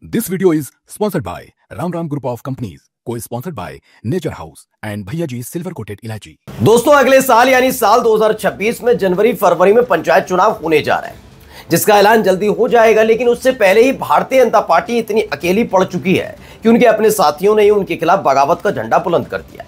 This video is sponsored by Ram Ram Group of Companies, co-sponsored by Nature House and Bhaiya Ji Silver Coated Ilachi। दोस्तों अगले साल यानी साल 2026 में जनवरी फरवरी में पंचायत चुनाव होने जा रहे हैं, जिसका ऐलान जल्दी हो जाएगा। लेकिन उससे पहले ही भारतीय जनता पार्टी इतनी अकेली पड़ चुकी है कि उनके अपने साथियों ने ही उनके खिलाफ बगावत का झंडा बुलंद कर दिया।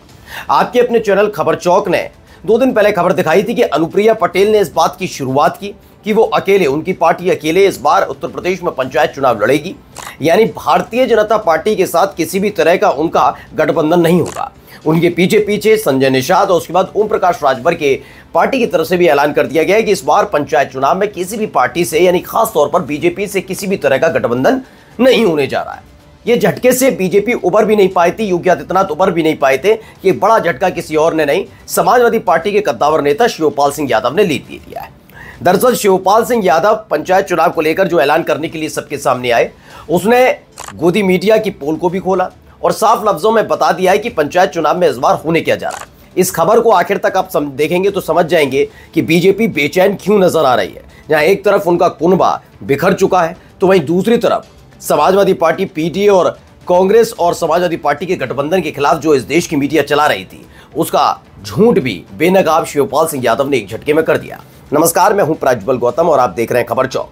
आपके अपने चैनल खबर चौक ने 2 दिन पहले खबर दिखाई थी कि अनुप्रिया पटेल ने इस बात की शुरुआत की कि वो अकेले, उनकी पार्टी अकेले इस बार उत्तर प्रदेश में पंचायत चुनाव लड़ेगी, यानी भारतीय जनता पार्टी के साथ किसी भी तरह का उनका गठबंधन नहीं होगा। उनके पीछे पीछे संजय निषाद और उसके बाद ओम प्रकाश राजभर के पार्टी की तरफ से भी ऐलान कर दिया गया है कि इस बार पंचायत चुनाव में किसी भी पार्टी से, यानी खास तौर पर बीजेपी से किसी भी तरह का गठबंधन नहीं होने जा रहा है। ये झटके से बीजेपी उबर भी नहीं पाई थी, योगी आदित्यनाथ उबर भी नहीं पाए थे। ये बड़ा झटका किसी और ने नहीं, समाजवादी पार्टी के कद्दावर नेता शिवपाल सिंह यादव ने ले लिया है। दरअसल शिवपाल सिंह यादव पंचायत चुनाव को लेकर जो ऐलान करने के लिए सबके सामने आए, उसने गोदी मीडिया की पोल को भी खोला और साफ लफ्जों में बता दिया है कि पंचायत चुनाव में इस बार होने क्या जा रहा है। इस खबर को आखिर तक आप देखेंगे तो समझ जाएंगे कि बीजेपी बेचैन क्यों नजर आ रही है। जहां एक तरफ उनका कुनबा बिखर चुका है, तो वहीं दूसरी तरफ समाजवादी पार्टी पीडीए और कांग्रेस और समाजवादी पार्टी के गठबंधन के खिलाफ जो इस देश की मीडिया चला रही थी, उसका झूठ भी बेनकाब शिवपाल सिंह यादव ने एक झटके में कर दिया। नमस्कार, मैं हूं प्रज्वल गौतम और आप देख रहे हैं खबर चौक।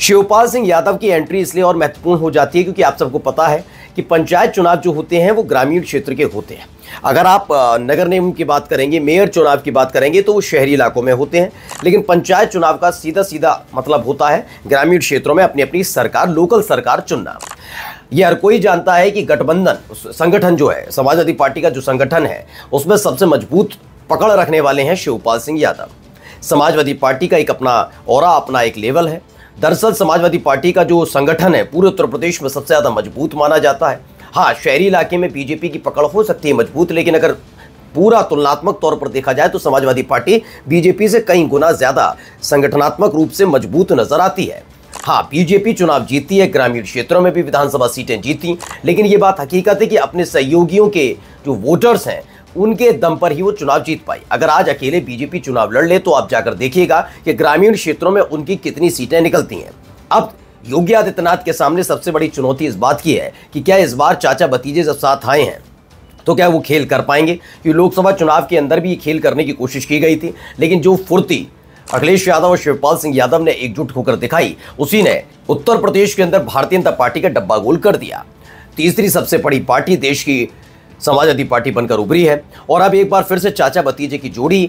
शिवपाल सिंह यादव की एंट्री इसलिए और महत्वपूर्ण हो जाती है क्योंकि आप सबको पता है कि पंचायत चुनाव जो होते हैं वो ग्रामीण क्षेत्र के होते हैं। अगर आप नगर निगम की बात करेंगे, मेयर चुनाव की बात करेंगे तो वो शहरी इलाकों में होते हैं, लेकिन पंचायत चुनाव का सीधा सीधा मतलब होता है ग्रामीण क्षेत्रों में अपनी अपनी सरकार, लोकल सरकार चुनना। ये हर कोई जानता है कि गठबंधन संगठन जो है, समाजवादी पार्टी का जो संगठन है, उसमें सबसे मजबूत पकड़ रखने वाले हैं शिवपाल सिंह यादव। समाजवादी पार्टी का एक अपना ऑरा, अपना एक लेवल है। दरअसल समाजवादी पार्टी का जो संगठन है पूरे उत्तर प्रदेश में सबसे ज्यादा मजबूत माना जाता है। हाँ, शहरी इलाके में बीजेपी की पकड़ हो सकती है मजबूत, लेकिन अगर पूरा तुलनात्मक तौर पर देखा जाए तो समाजवादी पार्टी बीजेपी से कई गुना ज्यादा संगठनात्मक रूप से मजबूत नजर आती है। हाँ, बीजेपी चुनाव जीती है, ग्रामीण क्षेत्रों में भी विधानसभा सीटें जीती, लेकिन ये बात हकीकत है कि अपने सहयोगियों के जो वोटर्स हैं उनके दम पर ही वो चुनाव जीत पाई। अगर आज अकेले बीजेपी चुनाव लड़ ले तो आप जाकर देखिएगा कि ग्रामीण क्षेत्रों में उनकी कितनी सीटें निकलती हैं। अब योगी आदित्यनाथ के सामने सबसे बड़ी चुनौती इस बात की है कि क्या इस बार चाचा भतीजे जब साथ आए हैं तो क्या वो खेल कर पाएंगे, क्योंकि लोकसभा चुनाव के अंदर भी ये खेल करने की कोशिश की गई थी, लेकिन जो फुर्ती अखिलेश यादव और शिवपाल सिंह यादव ने एकजुट होकर दिखाई, उसी ने उत्तर प्रदेश के अंदर भारतीय जनता पार्टी का डब्बा गोल कर दिया। तीसरी सबसे बड़ी पार्टी देश की समाजवादी पार्टी बनकर उभरी है और अब एक बार फिर से चाचा भतीजे की जोड़ी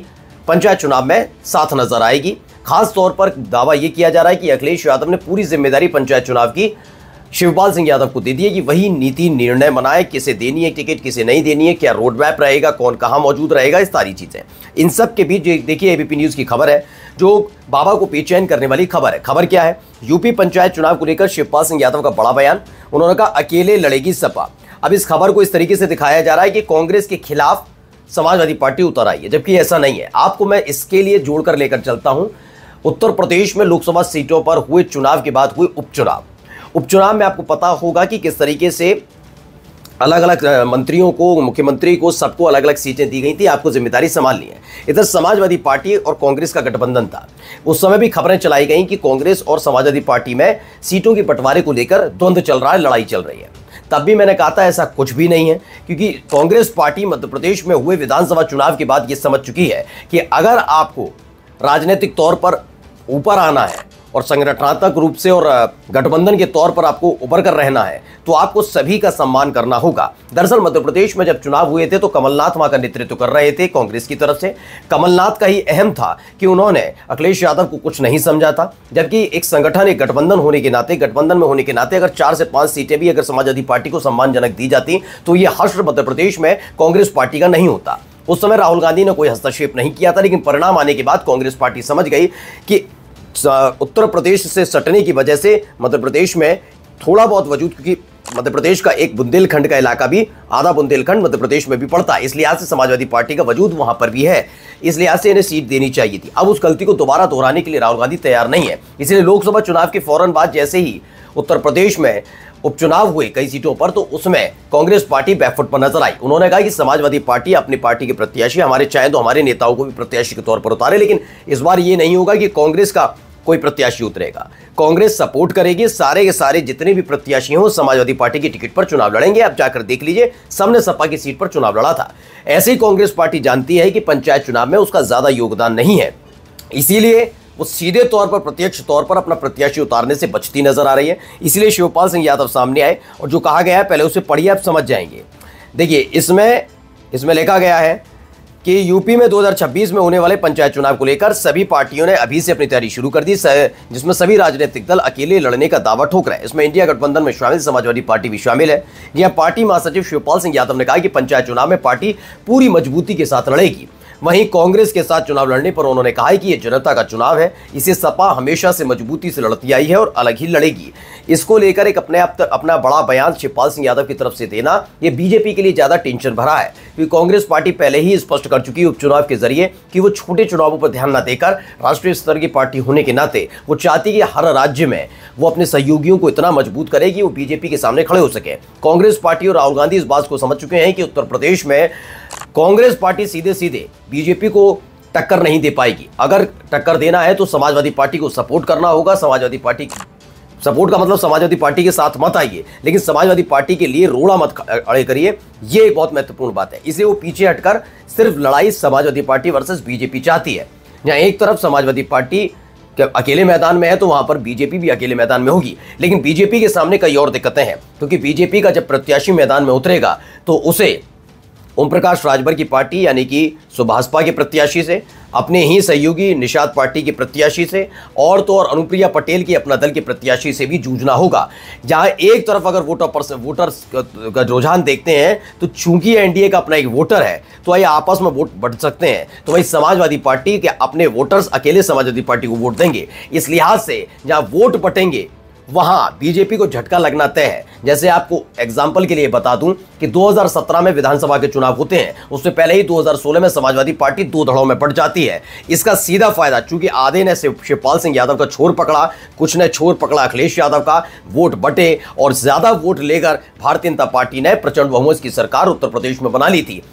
पंचायत चुनाव में साथ नजर आएगी। खास तौर पर दावा यह किया जा रहा है कि अखिलेश यादव ने पूरी जिम्मेदारी पंचायत चुनाव की शिवपाल सिंह यादव को दे दी है कि वही नीति निर्णय बनाए, किसे देनी है टिकट, किसे नहीं देनी है, क्या रोड मैप रहेगा, कौन कहां मौजूद रहेगा, इस सारी चीजें। इन सब के बीच देखिए एबीपी न्यूज की खबर है जो बाबा को बेचैन करने वाली खबर है। खबर क्या है? यूपी पंचायत चुनाव को लेकर शिवपाल सिंह यादव का बड़ा बयान। उन्होंने कहा अकेले लड़ेगी सपा। अब इस खबर को इस तरीके से दिखाया जा रहा है कि कांग्रेस के खिलाफ समाजवादी पार्टी उतर आई है, जबकि ऐसा नहीं है। आपको मैं इसके लिए जोड़कर लेकर चलता हूं उत्तर प्रदेश में लोकसभा सीटों पर हुए चुनाव के बाद हुए उपचुनाव। उपचुनाव में आपको पता होगा कि किस तरीके से अलग अलग मंत्रियों को, मुख्यमंत्री को, सबको अलग अलग सीटें दी गई थी, आपको जिम्मेदारी संभालनी है। इधर समाजवादी पार्टी और कांग्रेस का गठबंधन था। उस समय भी खबरें चलाई गई कि कांग्रेस और समाजवादी पार्टी में सीटों के बंटवारे को लेकर द्वंद्व चल रहा है, लड़ाई चल रही है। तब भी मैंने कहा था ऐसा कुछ भी नहीं है, क्योंकि कांग्रेस पार्टी मध्य प्रदेश में हुए विधानसभा चुनाव के बाद ये समझ चुकी है कि अगर आपको राजनीतिक तौर पर ऊपर आना है और संगठनात्मक रूप से और गठबंधन के तौर पर आपको उभर कर रहना है तो आपको सभी का सम्मान करना होगा। दरअसल मध्य प्रदेश में जब चुनाव हुए थे तो कमलनाथ वहां का नेतृत्व कर रहे थे कांग्रेस की तरफ से। कमलनाथ का ही अहम था कि उन्होंने अखिलेश यादव को कुछ नहीं समझा था, जबकि एक संगठन, एक गठबंधन होने के नाते, गठबंधन में होने के नाते अगर 4 से 5 सीटें भी अगर समाजवादी पार्टी को सम्मानजनक दी जाती तो ये हश्र मध्य प्रदेश में कांग्रेस पार्टी का नहीं होता। उस समय राहुल गांधी ने कोई हस्तक्षेप नहीं किया था, लेकिन परिणाम आने के बाद कांग्रेस पार्टी समझ गई कि उत्तर प्रदेश से सटने की वजह से मध्य प्रदेश में थोड़ा बहुत वजूद, क्योंकि मध्य प्रदेश का एक बुंदेलखंड का इलाका भी, आधा बुंदेलखंड मध्य प्रदेश में भी पड़ता है, इस लिहाज से समाजवादी पार्टी का वजूद वहां पर भी है, इस लिहाज से इन्हें सीट देनी चाहिए थी। अब उस गलती को दोबारा दोहराने के लिए राहुल गांधी तैयार नहीं है, इसलिए लोकसभा चुनाव के फौरन बाद जैसे ही उत्तर प्रदेश में उपचुनाव हुए कई सीटों पर तो उसमें कांग्रेस पार्टी बैकफुट पर नजर आई। उन्होंने कहा कि समाजवादी पार्टी अपनी पार्टी के प्रत्याशी, हमारे चाहे तो हमारे नेताओं को भी प्रत्याशी के तौर पर उतारे, लेकिन इस बार ये नहीं होगा कि कांग्रेस का कोई प्रत्याशी उतरेगा। कांग्रेस सपोर्ट करेगी, सारे के सारे जितने भी प्रत्याशी हों समाजवादी पार्टी की टिकट पर चुनाव लड़ेंगे। आप जाकर देख लीजिए, सबने सपा की सीट पर चुनाव लड़ा था। ऐसे ही कांग्रेस पार्टी जानती है कि पंचायत चुनाव में उसका ज्यादा योगदान नहीं है, इसीलिए वो सीधे तौर पर प्रत्यक्ष तौर पर अपना प्रत्याशी उतारने से बचती नजर आ रही है। इसलिए शिवपाल सिंह यादव सामने आए और जो कहा गया है पहले उसे पढ़िए, आप समझ जाएंगे। देखिए, इसमें लिखा गया है कि यूपी में 2026 में होने वाले पंचायत चुनाव को लेकर सभी पार्टियों ने अभी से अपनी तैयारी शुरू कर दी, जिसमें सभी राजनीतिक दल अकेले लड़ने का दावा ठोक रहे हैं। इसमें इंडिया गठबंधन में शामिल समाजवादी पार्टी भी शामिल है। यहां पार्टी महासचिव शिवपाल सिंह यादव ने कहा कि पंचायत चुनाव में पार्टी पूरी मजबूती के साथ लड़ेगी। वहीं कांग्रेस के साथ चुनाव लड़ने पर उन्होंने कहा है कि यह जनता का चुनाव है, इसे सपा हमेशा से मजबूती से लड़ती आई है और अलग ही लड़ेगी। इसको लेकर एक अपना बड़ा बयान शिवपाल सिंह यादव की तरफ से देना यह बीजेपी के लिए ज्यादा टेंशन भरा है, क्योंकि कांग्रेस पार्टी पहले ही स्पष्ट कर चुकी है उपचुनाव के जरिए कि वो छोटे चुनावों पर ध्यान न देकर राष्ट्रीय स्तर की पार्टी होने के नाते वो चाहती कि हर राज्य में वो अपने सहयोगियों को इतना मजबूत करे कि वो बीजेपी के सामने खड़े हो सके। कांग्रेस पार्टी और राहुल गांधी इस बात को समझ चुके हैं कि उत्तर प्रदेश में कांग्रेस पार्टी सीधे सीधे बीजेपी को टक्कर नहीं दे पाएगी। अगर टक्कर देना है तो समाजवादी पार्टी को सपोर्ट करना होगा। समाजवादी पार्टी सपोर्ट का मतलब समाजवादी पार्टी के साथ मत आइए, लेकिन समाजवादी पार्टी के लिए रोड़ा मत अड़े करिए, ये एक बहुत महत्वपूर्ण बात है। इसलिए वो पीछे हटकर सिर्फ लड़ाई समाजवादी पार्टी वर्सेस बीजेपी चाहती है। जहां एक तरफ समाजवादी पार्टी अकेले मैदान में है तो वहां पर बीजेपी भी अकेले मैदान में होगी, लेकिन बीजेपी के सामने कई और दिक्कतें हैं, क्योंकि बीजेपी का जब प्रत्याशी मैदान में उतरेगा तो उसे ओम प्रकाश राजभर की पार्टी यानी कि सुभाषपा के प्रत्याशी से, अपने ही सहयोगी निषाद पार्टी के प्रत्याशी से और तो और अनुप्रिया पटेल की अपना दल के प्रत्याशी से भी जूझना होगा। जहां एक तरफ अगर वोटर्स का रुझान देखते हैं तो चूंकि एनडीए का अपना एक वोटर है तो ये आपस में वोट बढ़ सकते हैं, तो वही समाजवादी पार्टी के अपने वोटर्स अकेले समाजवादी पार्टी को वोट देंगे। इस लिहाज से जहां वोट बटेंगे वहां बीजेपी को झटका लगना तय है। जैसे आपको एग्जांपल के लिए बता दूं कि 2017 में विधानसभा के चुनाव होते हैं, उससे पहले ही 2016 में समाजवादी पार्टी दो धड़ों में बढ़ जाती है। इसका सीधा फायदा, चूंकि आधे ने शिवपाल सिंह यादव का छोर पकड़ा, कुछ ने छोर पकड़ा अखिलेश यादव का, वोट बटे और ज्यादा वोट लेकर भारतीय जनता पार्टी ने प्रचंड बहुमत की सरकार उत्तर प्रदेश में बना ली थी।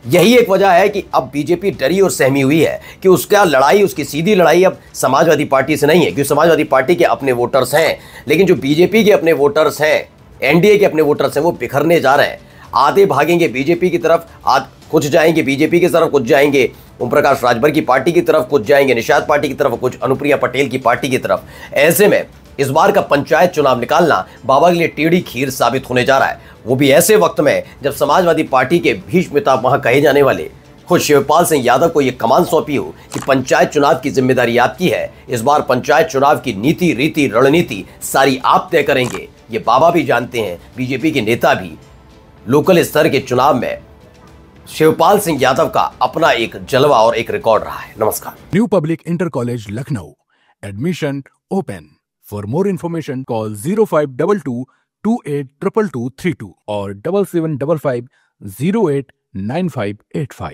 यही एक वजह है कि अब बीजेपी डरी और सहमी हुई है कि उसकी सीधी लड़ाई अब समाजवादी पार्टी से नहीं है, क्योंकि समाजवादी पार्टी के अपने वोटर्स हैं, लेकिन जो बीजेपी के अपने वोटर्स हैं, एनडीए के अपने वोटर्स हैं, वो बिखरने जा रहे हैं। आधे भागेंगे बीजेपी की तरफ, कुछ जाएंगे बीजेपी की तरफ, कुछ जाएंगे ओम प्रकाश राजभर की पार्टी की तरफ, कुछ जाएंगे निषाद पार्टी की तरफ, कुछ अनुप्रिया पटेल की पार्टी की तरफ। ऐसे में इस बार का पंचायत चुनाव निकालना बाबा के लिए टेढ़ी खीर साबित होने जा रहा है, वो भी ऐसे वक्त में जब समाजवादी पार्टी के भीष्म पितामह कहे जाने वाले खुद शिवपाल सिंह यादव को यह कमान सौंपी हो कि पंचायत चुनाव की जिम्मेदारी आपकी है। इस बार पंचायत चुनाव की नीति, रीति, रणनीति सारी आप तय करेंगे। ये बाबा भी जानते हैं, बीजेपी के नेता भी। लोकल स्तर के चुनाव में शिवपाल सिंह यादव का अपना एक जलवा और एक रिकॉर्ड रहा है। नमस्कार। New public inter college Lucknow, admission open. For more information, call 0522 282232 or 7755 089585.